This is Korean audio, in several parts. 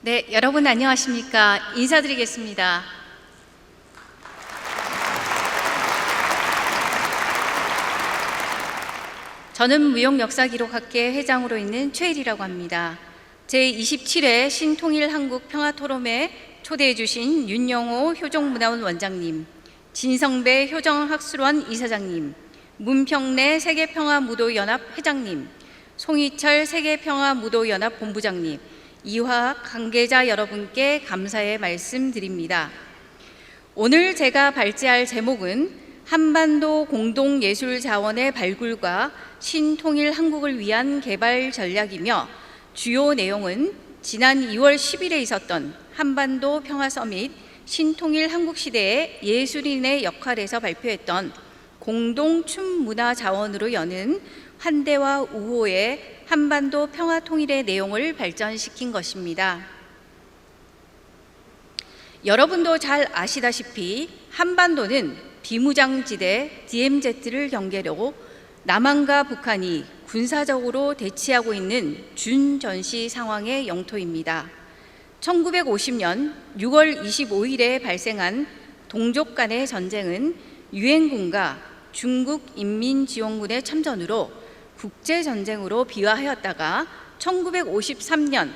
네, 여러분 안녕하십니까? 인사드리겠습니다. 저는 무용역사기록학회 회장으로 있는 최일이라고 합니다. 제27회 신통일한국평화토론회 초대해 주신 윤영호 효정문화원 원장님, 진성배 효정학술원 이사장님, 문평래 세계평화무도연합 회장님, 송희철 세계평화무도연합 본부장님, 이화 관계자 여러분께 감사의 말씀드립니다. 오늘 제가 발제할 제목은 한반도 공동예술자원의 발굴과 신통일 한국을 위한 개발 전략이며, 주요 내용은 지난 2월 10일에 있었던 한반도 평화서밋 신통일 한국시대의 예술인의 역할에서 발표했던 공동춤문화자원으로 여는 환대와 우호의 한반도 평화통일의 내용을 발전시킨 것입니다. 여러분도 잘 아시다시피 한반도는 비무장지대 DMZ를 경계로 남한과 북한이 군사적으로 대치하고 있는 준전시 상황의 영토입니다. 1950년 6월 25일에 발생한 동족 간의 전쟁은 유엔군과 중국인민지원군의 참전으로 국제전쟁으로 비화하였다가 1953년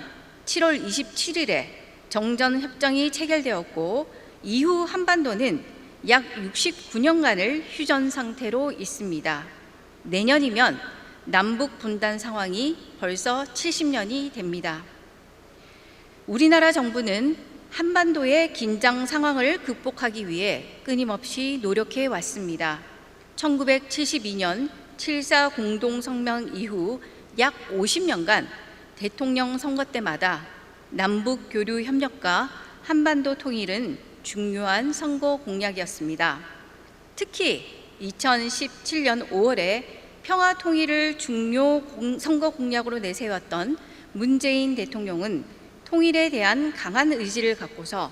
7월 27일에 정전협정이 체결되었고, 이후 한반도는 약 69년간을 휴전 상태로 있습니다. 내년이면 남북 분단 상황이 벌써 70년이 됩니다. 우리나라 정부는 한반도의 긴장 상황을 극복하기 위해 끊임없이 노력해 왔습니다. 1972년 7.4 공동성명 이후 약 50년간 대통령 선거 때마다 남북 교류 협력과 한반도 통일은 중요한 선거 공약이었습니다. 특히 2017년 5월에 평화 통일을 중요 선거 공약으로 내세웠던 문재인 대통령은 통일에 대한 강한 의지를 갖고서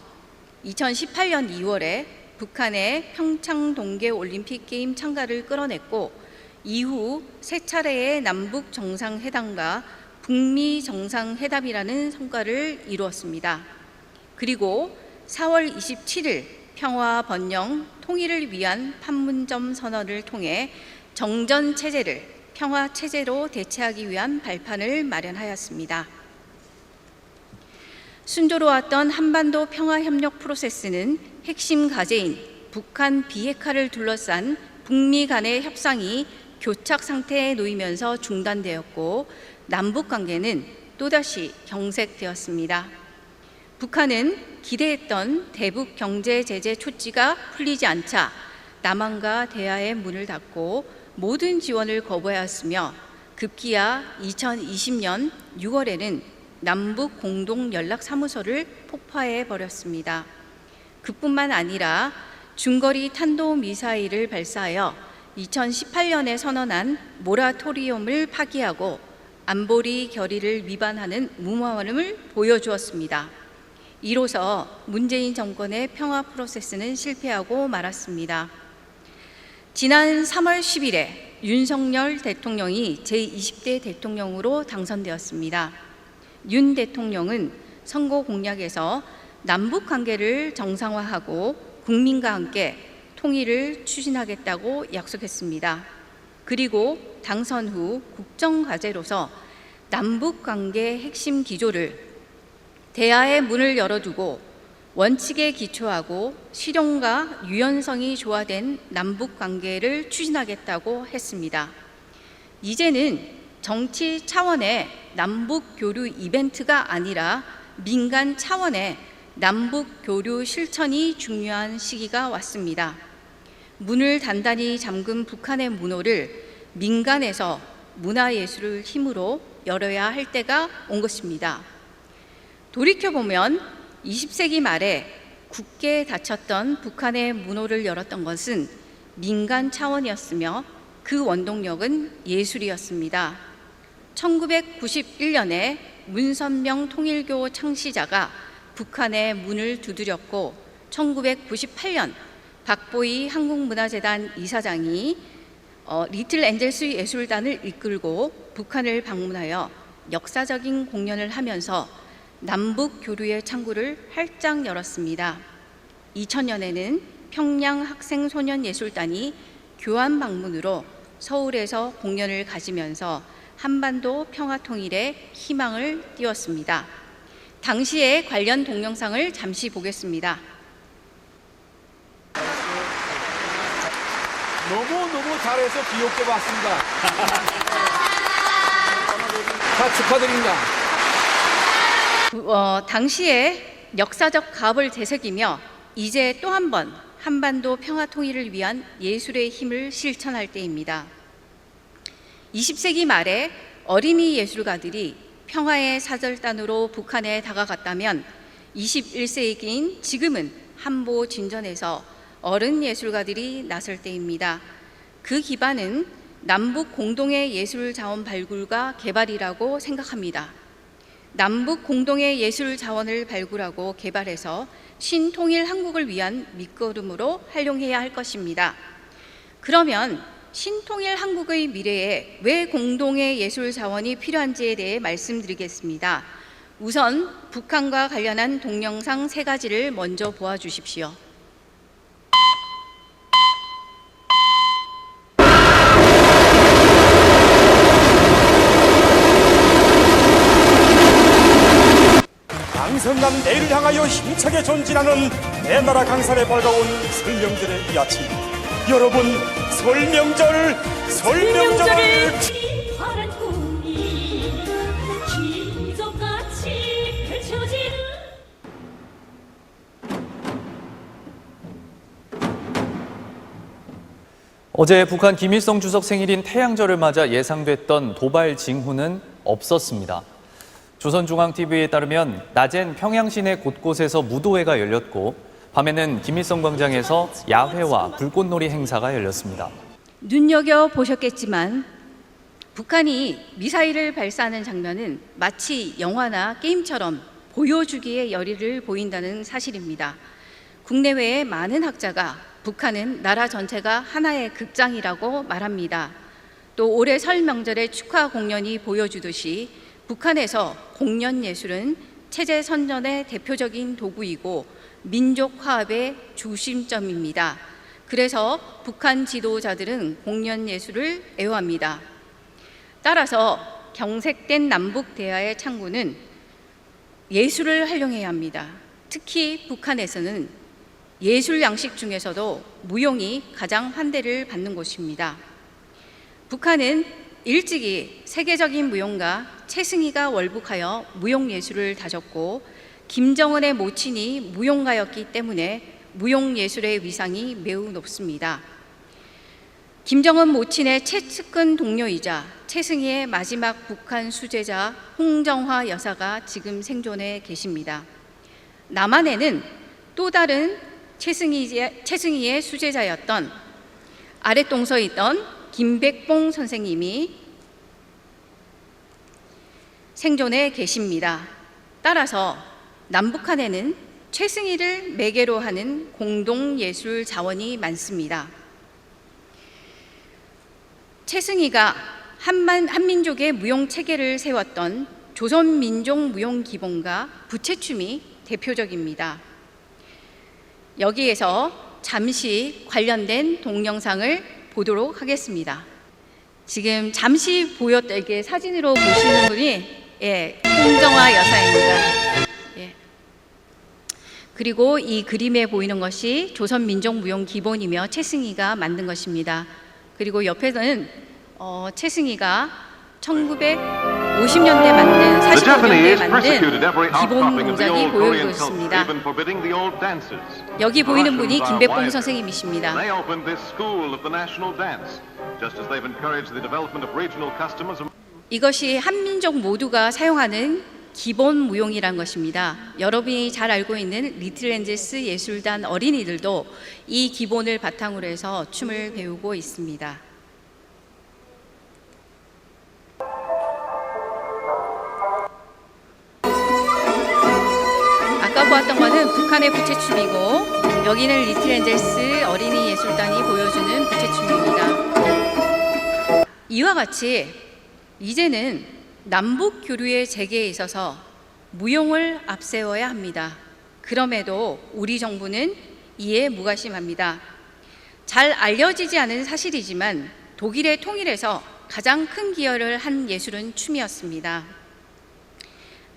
2018년 2월에 북한의 평창 동계올림픽 게임 참가를 끌어냈고, 이후 세 차례의 남북 정상회담과 북미 정상회담이라는 성과를 이루었습니다. 그리고 4월 27일 평화 번영 통일을 위한 판문점 선언을 통해 정전 체제를 평화 체제로 대체하기 위한 발판을 마련하였습니다. 순조로웠던 한반도 평화협력 프로세스는 핵심 과제인 북한 비핵화를 둘러싼 북미 간의 협상이 교착 상태에 놓이면서 중단되었고, 남북 관계는 또다시 경색되었습니다. 북한은 기대했던 대북 경제 제재 조치가 풀리지 않자 남한과 대화의 문을 닫고 모든 지원을 거부하였으며, 급기야 2020년 6월에는 남북 공동 연락사무소를 폭파해 버렸습니다. 그뿐만 아니라 중거리 탄도미사일을 발사하여 2018년에 선언한 모라토리엄을 파기하고 안보리 결의를 위반하는 무모함을 보여주었습니다. 이로써 문재인 정권의 평화 프로세스는 실패하고 말았습니다. 지난 3월 10일에 윤석열 대통령이 제20대 대통령으로 당선되었습니다. 윤 대통령은 선거 공약에서 남북 관계를 정상화하고 국민과 함께 통일을 추진하겠다고 약속했습니다. 그리고 당선 후 국정과제로서 남북 관계 핵심 기조를 대화의 문을 열어두고 원칙에 기초하고 실용과 유연성이 조화된 남북 관계를 추진하겠다고 했습니다. 이제는 정치 차원의 남북 교류 이벤트가 아니라 민간 차원의 남북 교류 실천이 중요한 시기가 왔습니다. 문을 단단히 잠근 북한의 문호를 민간에서 문화예술을 힘으로 열어야 할 때가 온 것입니다. 돌이켜보면 20세기 말에 굳게 닫혔던 북한의 문호를 열었던 것은 민간 차원이었으며, 그 원동력은 예술이었습니다. 1991년에 문선명 통일교 창시자가 북한의 문을 두드렸고, 1998년 박보희 한국문화재단 이사장이 리틀 엔젤스 예술단을 이끌고 북한을 방문하여 역사적인 공연을 하면서 남북 교류의 창구를 활짝 열었습니다. 2000년에는 평양 학생소년예술단이 교환 방문으로 서울에서 공연을 가지면서 한반도 평화통일에 희망을 띄웠습니다. 당시의 관련 동영상을 잠시 보겠습니다. 너무 잘해서 귀엽게 봤습니다. 자, 축하드립니다. 당시에 역사적 값을 되새기며 이제 또 한 번 한반도 평화 통일을 위한 예술의 힘을 실천할 때입니다. 20세기 말에 어린이 예술가들이 평화의 사절단으로 북한에 다가갔다면 21세기인 지금은 한보 진전에서 어른 예술가들이 나설 때입니다. 그 기반은 남북 공동의 예술 자원 발굴과 개발이라고 생각합니다. 남북 공동의 예술 자원을 발굴하고 개발해서 신통일 한국을 위한 밑거름으로 활용해야 할 것입니다. 그러면 신통일 한국의 미래에 왜 공동의 예술 자원이 필요한지에 대해 말씀드리겠습니다. 우선 북한과 관련한 동영상 3가지를 먼저 보아주십시오. 강성남 내일을 향하여 힘차게 전진하는 내 나라 강산에 밝아온 설명절의 이 아침, 여러분 설명절을 파란 꿈이 기적같이 펼쳐지는 어제 북한 김일성 주석 생일인 태양절을 맞아 예상됐던 도발 징후는 없었습니다. 조선중앙TV에 따르면 낮엔 평양 시내 곳곳에서 무도회가 열렸고 밤에는 김일성 광장에서 야회와 불꽃놀이 행사가 열렸습니다. 눈여겨보셨겠지만 북한이 미사일을 발사하는 장면은 마치 영화나 게임처럼 보여주기의 열의를 보인다는 사실입니다. 국내외의 많은 학자가 북한은 나라 전체가 하나의 극장이라고 말합니다. 또 올해 설 명절의 축하 공연이 보여주듯이 북한에서 공연 예술은 체제 선전의 대표적인 도구이고 민족 화합의 중심점입니다. 그래서 북한 지도자들은 공연 예술을 애호합니다. 따라서 경색된 남북 대화의 창구는 예술을 활용해야 합니다. 특히 북한에서는 예술 양식 중에서도 무용이 가장 환대를 받는 곳입니다. 북한은 일찍이 세계적인 무용가 최승희가 월북하여 무용예술을 다졌고 김정은의 모친이 무용가였기 때문에 무용예술의 위상이 매우 높습니다. 김정은 모친의 최측근 동료이자 최승희의 마지막 북한 수제자 홍정화 여사가 지금 생존해 계십니다. 남한에는 또 다른 최승희의 수제자였던 아랫동서에 있던 김백봉 선생님이 생존해 계십니다. 따라서 남북한에는 최승희를 매개로 하는 공동예술 자원이 많습니다. 최승희가 한민족의 무용 체계를 세웠던 조선민족무용기본과 부채춤이 대표적입니다. 여기에서 잠시 관련된 동영상을 보도록 하겠습니다. 지금 잠시 보였던 이게 사진으로 보시는 분이 홍정화 여사입니다. 그리고 이 그림에 보이는 것이 조선민족무용기본이며 최승희가 만든 것입니다. 그리고 옆에는 최승희가 1950년대 만든 45년대 만든 기본 동작이 보이고 있습니다. 여기 보이는 분이 김백봉 선생님이십니다. 이것이 한민족 모두가 사용하는 기본 무용이란 것입니다. 여러분이 잘 알고 있는 리틀 엔젤스 예술단 어린이들도 이 기본을 바탕으로 해서 춤을 배우고 있습니다. 아까 보았던 것은 북한의 부채춤이고 여기는 리틀 엔젤스 어린이 예술단이 보여주는 부채춤입니다. 이와 같이 이제는 남북 교류의 재개에 있어서 무용을 앞세워야 합니다. 그럼에도 우리 정부는 이에 무관심합니다. 잘 알려지지 않은 사실이지만 독일의 통일에서 가장 큰 기여를 한 예술은 춤이었습니다.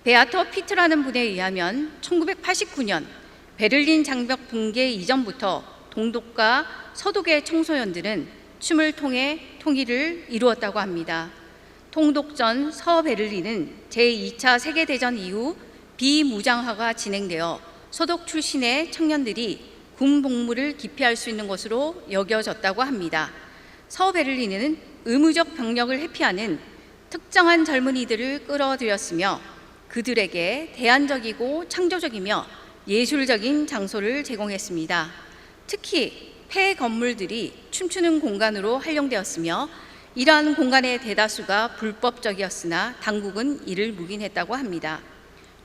베아터 피트라는 분에 의하면 1989년 베를린 장벽 붕괴 이전부터 동독과 서독의 청소년들은 춤을 통해 통일을 이루었다고 합니다. 통독 전 서베를린은 제2차 세계대전 이후 비무장화가 진행되어 서독 출신의 청년들이 군 복무를 기피할 수 있는 것으로 여겨졌다고 합니다. 서베를린은 의무적 병력을 회피하는 특정한 젊은이들을 끌어들였으며 그들에게 대안적이고 창조적이며 예술적인 장소를 제공했습니다. 특히 폐 건물들이 춤추는 공간으로 활용되었으며 이러한 공간의 대다수가 불법적이었으나 당국은 이를 묵인했다고 합니다.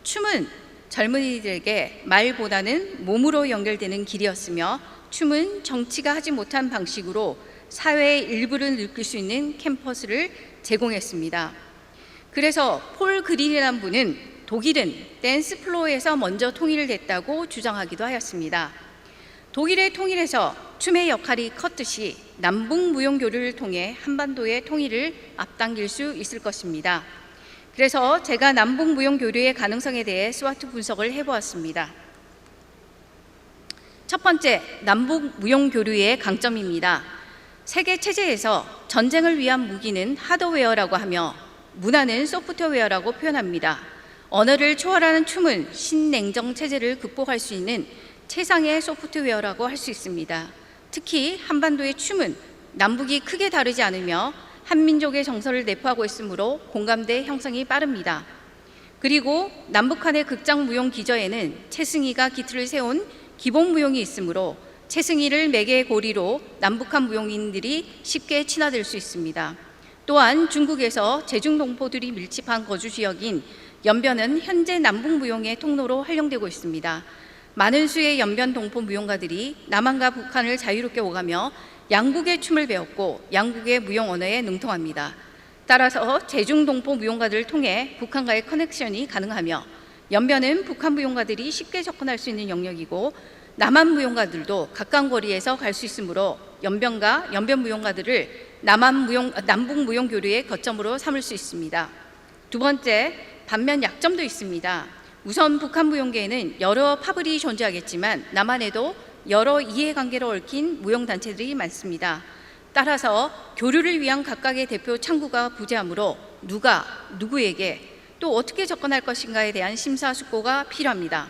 춤은 젊은이들에게 말보다는 몸으로 연결되는 길이었으며 춤은 정치가 하지 못한 방식으로 사회의 일부를 느낄 수 있는 캠퍼스를 제공했습니다. 그래서 폴 그린이라는 분은 독일은 댄스 플로어에서 먼저 통일됐다고 주장하기도 하였습니다. 독일의 통일에서 춤의 역할이 컸듯이 남북 무용 교류를 통해 한반도의 통일을 앞당길 수 있을 것입니다. 그래서 제가 남북 무용 교류의 가능성에 대해 스와트 분석을 해보았습니다. 첫 번째, 남북 무용 교류의 강점입니다. 세계 체제에서 전쟁을 위한 무기는 하드웨어라고 하며 문화는 소프트웨어라고 표현합니다. 언어를 초월하는 춤은 신냉정 체제를 극복할 수 있는 최상의 소프트웨어라고 할 수 있습니다. 특히 한반도의 춤은 남북이 크게 다르지 않으며 한민족의 정서를 내포하고 있으므로 공감대 형성이 빠릅니다. 그리고 남북한의 극장 무용 기저에는 채승이가 기틀을 세운 기본 무용이 있으므로 채승이를 매개의 고리로 남북한 무용인들이 쉽게 친화될 수 있습니다. 또한 중국에서 제중동포들이 밀집한 거주 지역인 연변은 현재 남북 무용의 통로로 활용되고 있습니다. 많은 수의 연변 동포 무용가들이 남한과 북한을 자유롭게 오가며 양국의 춤을 배웠고 양국의 무용 언어에 능통합니다. 따라서 제중동포 무용가들을 통해 북한과의 커넥션이 가능하며 연변은 북한 무용가들이 쉽게 접근할 수 있는 영역이고 남한 무용가들도 가까운 거리에서 갈 수 있으므로 연변과 연변 무용가들을 남북 무용 교류의 거점으로 삼을 수 있습니다. 두 번째, 반면 약점도 있습니다. 우선 북한 무용계에는 여러 파벌이 존재하겠지만 남한에도 여러 이해관계로 얽힌 무용단체들이 많습니다. 따라서 교류를 위한 각각의 대표 창구가 부재하므로 누가 누구에게 또 어떻게 접근할 것인가에 대한 심사숙고가 필요합니다.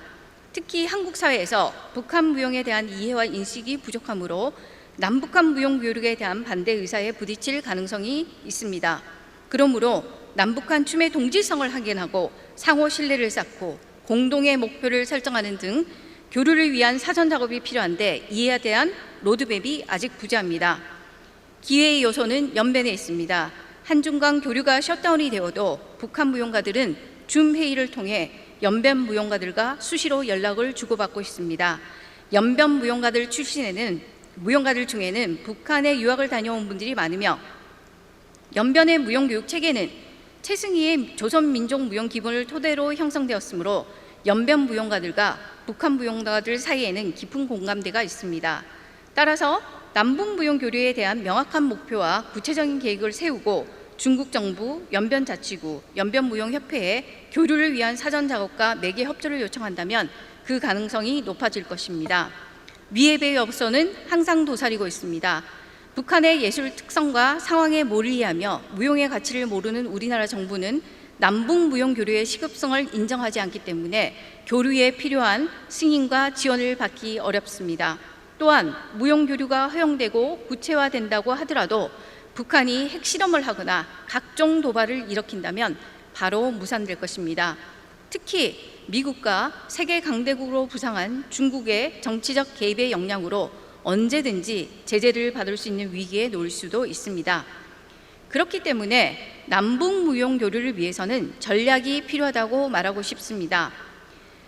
특히 한국 사회에서 북한 무용에 대한 이해와 인식이 부족하므로 남북한 무용 교류에 대한 반대 의사에 부딪힐 가능성이 있습니다. 그러므로 남북한 춤의 동질성을 확인하고 상호 신뢰를 쌓고 공동의 목표를 설정하는 등 교류를 위한 사전 작업이 필요한데 이에 대한 로드맵이 아직 부재합니다. 기회의 요소는 연변에 있습니다. 한중 간 교류가 셧다운이 되어도 북한 무용가들은 줌 회의를 통해 연변 무용가들과 수시로 연락을 주고받고 있습니다. 연변 무용가들 중에는 북한에 유학을 다녀온 분들이 많으며 연변의 무용교육 체계는 채승이의 조선민족무용 기본을 토대로 형성되었으므로 연변 무용가들과 북한 무용가들 사이에는 깊은 공감대가 있습니다. 따라서 남북 무용 교류에 대한 명확한 목표와 구체적인 계획을 세우고 중국 정부, 연변자치구, 연변무용협회에 교류를 위한 사전 작업과 매개 협조를 요청한다면 그 가능성이 높아질 것입니다. 위에 배에 앞서는 항상 도사리고 있습니다. 북한의 예술 특성과 상황에 몰리하며 무용의 가치를 모르는 우리나라 정부는 남북 무용 교류의 시급성을 인정하지 않기 때문에 교류에 필요한 승인과 지원을 받기 어렵습니다. 또한 무용 교류가 허용되고 구체화된다고 하더라도 북한이 핵실험을 하거나 각종 도발을 일으킨다면 바로 무산될 것입니다. 특히 미국과 세계 강대국으로 부상한 중국의 정치적 개입의 역량으로 언제든지 제재를 받을 수 있는 위기에 놓일 수도 있습니다. 그렇기 때문에 남북 무용 교류를 위해서는 전략이 필요하다고 말하고 싶습니다.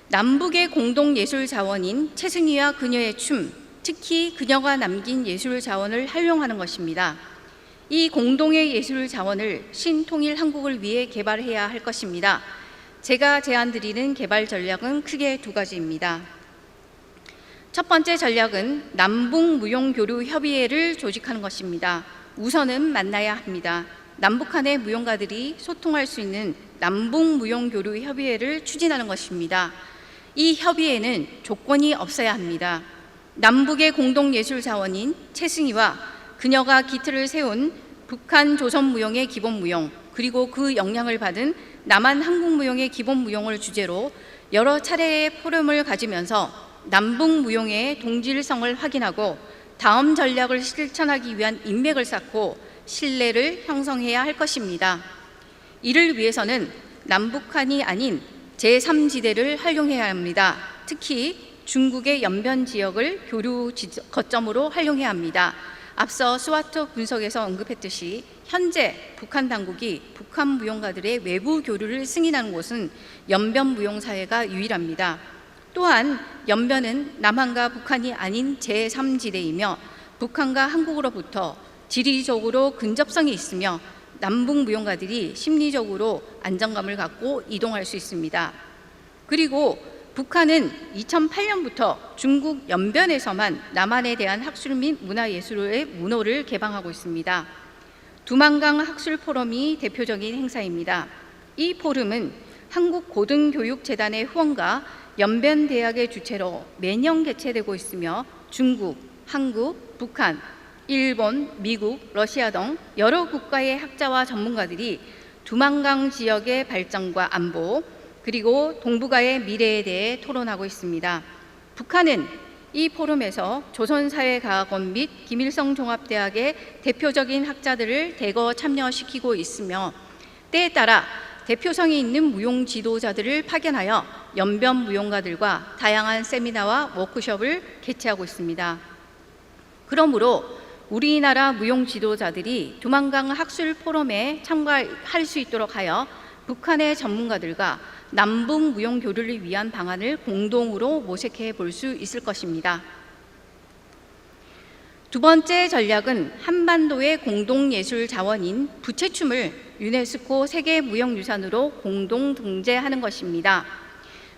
남북의 공동 예술 자원인 채승이와 그녀의 춤, 특히 그녀가 남긴 예술 자원을 활용하는 것입니다. 이 공동의 예술 자원을 신통일 한국을 위해 개발해야 할 것입니다. 제가 제안드리는 개발 전략은 크게 두 가지입니다. 첫 번째 전략은 남북무용교류협의회를 조직하는 것입니다. 우선은 만나야 합니다. 남북한의 무용가들이 소통할 수 있는 남북무용교류협의회를 추진하는 것입니다. 이 협의회는 조건이 없어야 합니다. 남북의 공동예술자원인 채승이와 그녀가 기틀을 세운 북한 조선무용의 기본무용, 그리고 그 영향을 받은 남한 한국무용의 기본무용을 주제로 여러 차례의 포럼을 가지면서 남북무용의 동질성을 확인하고 다음 전략을 실천하기 위한 인맥을 쌓고 신뢰를 형성해야 할 것입니다. 이를 위해서는 남북한이 아닌 제3지대를 활용해야 합니다. 특히 중국의 연변 지역을 교류 거점으로 활용해야 합니다. 앞서 스와트 분석에서 언급했듯이 현재 북한 당국이 북한 무용가들의 외부 교류를 승인하는 곳은 연변 무용사회가 유일합니다. 또한 연변은 남한과 북한이 아닌 제3지대이며 북한과 한국으로부터 지리적으로 근접성이 있으며 남북 무용가들이 심리적으로 안정감을 갖고 이동할 수 있습니다. 그리고 북한은 2008년부터 중국 연변에서만 남한에 대한 학술 및 문화예술의 문호를 개방하고 있습니다. 두만강 학술 포럼이 대표적인 행사입니다. 이 포럼은 한국고등교육재단의 후원과 연변대학의 주최로 매년 개최되고 있으며 중국, 한국, 북한, 일본, 미국, 러시아 등 여러 국가의 학자와 전문가들이 두만강 지역의 발전과 안보, 그리고 동북아의 미래에 대해 토론하고 있습니다. 북한은 이 포럼에서 조선사회과학원 및 김일성 종합대학의 대표적인 학자들을 대거 참여시키고 있으며 때에 따라 대표성이 있는 무용 지도자들을 파견하여 연변 무용가들과 다양한 세미나와 워크숍을 개최하고 있습니다. 그러므로 우리나라 무용 지도자들이 두만강 학술 포럼에 참가할 수 있도록 하여 북한의 전문가들과 남북 무용 교류를 위한 방안을 공동으로 모색해 볼 수 있을 것입니다. 두 번째 전략은 한반도의 공동예술 자원인 부채춤을 유네스코 세계무형유산으로 공동 등재하는 것입니다.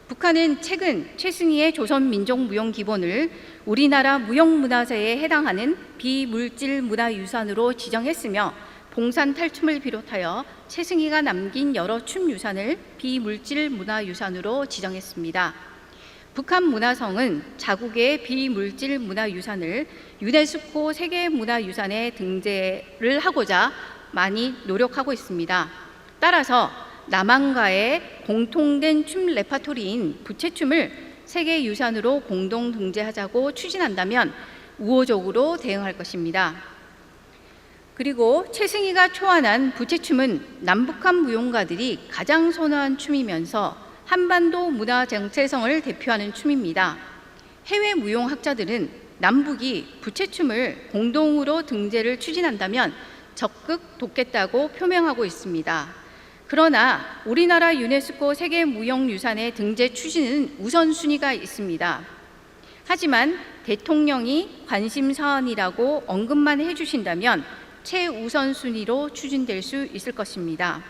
북한은 최근 최승희의 조선민족무용기본을 우리나라 무형문화재에 해당하는 비물질문화유산으로 지정했으며 봉산탈춤을 비롯하여 최승희가 남긴 여러 춤유산을 비물질문화유산으로 지정했습니다. 북한 문화성은 자국의 비물질문화유산을 유네스코 세계문화유산에 등재를 하고자 많이 노력하고 있습니다. 따라서 남한과의 공통된 춤 레파토리인 부채춤을 세계유산으로 공동 등재하자고 추진한다면 우호적으로 대응할 것입니다. 그리고 최승희가 초안한 부채춤은 남북한 무용가들이 가장 선호한 춤이면서 한반도 문화 정체성을 대표하는 춤입니다. 해외 무용학자들은 남북이 부채춤을 공동으로 등재를 추진한다면 적극 돕겠다고 표명하고 있습니다. 그러나 우리나라 유네스코 세계무형유산의 등재 추진은 우선순위가 있습니다. 하지만 대통령이 관심사안이라고 언급만 해주신다면 최우선순위로 추진될 수 있을 것입니다.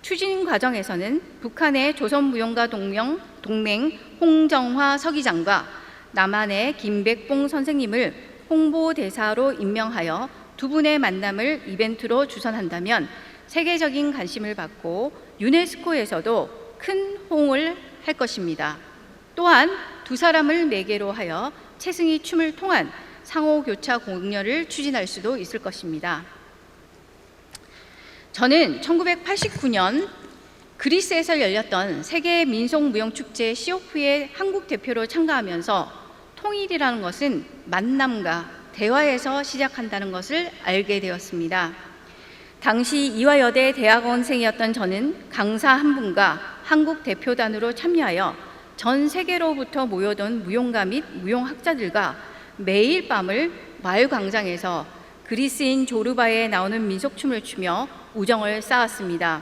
추진 과정에서는 북한의 조선무용가 동맹 홍정화 서기장과 남한의 김백봉 선생님을 홍보대사로 임명하여 두 분의 만남을 이벤트로 주선한다면 세계적인 관심을 받고 유네스코에서도 큰 호응을 할 것입니다. 또한 두 사람을 매개로 하여 최승희 춤을 통한 상호교차 공연을 추진할 수도 있을 것입니다. 저는 1989년 그리스에서 열렸던 세계 민속무용축제 COF의 한국 대표로 참가하면서 통일이라는 것은 만남과 대화에서 시작한다는 것을 알게 되었습니다. 당시 이화여대 대학원생이었던 저는 강사 한 분과 한국 대표단으로 참여하여 전 세계로부터 모여든 무용가 및 무용학자들과 매일 밤을 마을광장에서 그리스인 조르바에 나오는 민속춤을 추며 우정을 쌓았습니다.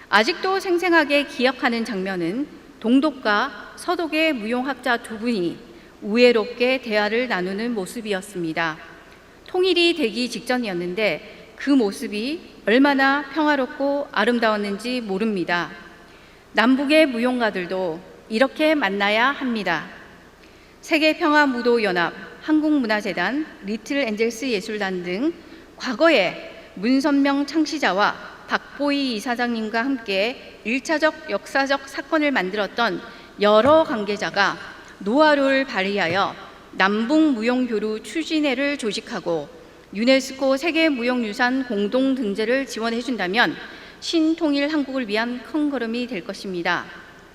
아직도 생생하게 기억하는 장면은 동독과 서독의 무용학자 두 분이 우애롭게 대화를 나누는 모습이었습니다. 통일이 되기 직전이었는데 그 모습이 얼마나 평화롭고 아름다웠는지 모릅니다. 남북의 무용가들도 이렇게 만나야 합니다. 세계평화무도연합, 한국문화재단, 리틀엔젤스 예술단 등 과거에 문선명 창시자와 박보희 이사장님과 함께 1차적 역사적 사건을 만들었던 여러 관계자가 노하우를 발휘하여 남북무용교류 추진회를 조직하고 유네스코 세계무용유산 공동등재를 지원해준다면 신통일 한국을 위한 큰 걸음이 될 것입니다.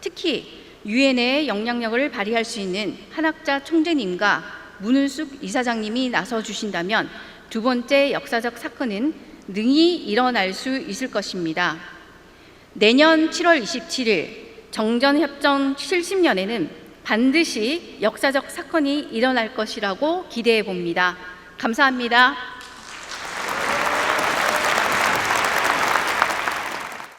특히 유엔의 영향력을 발휘할 수 있는 한학자 총재님과 문은숙 이사장님이 나서주신다면 두 번째 역사적 사건은 능히 일어날 수 있을 것입니다. 내년 7월 27일 정전협정 70년에는 반드시 역사적 사건이 일어날 것이라고 기대해 봅니다. 감사합니다.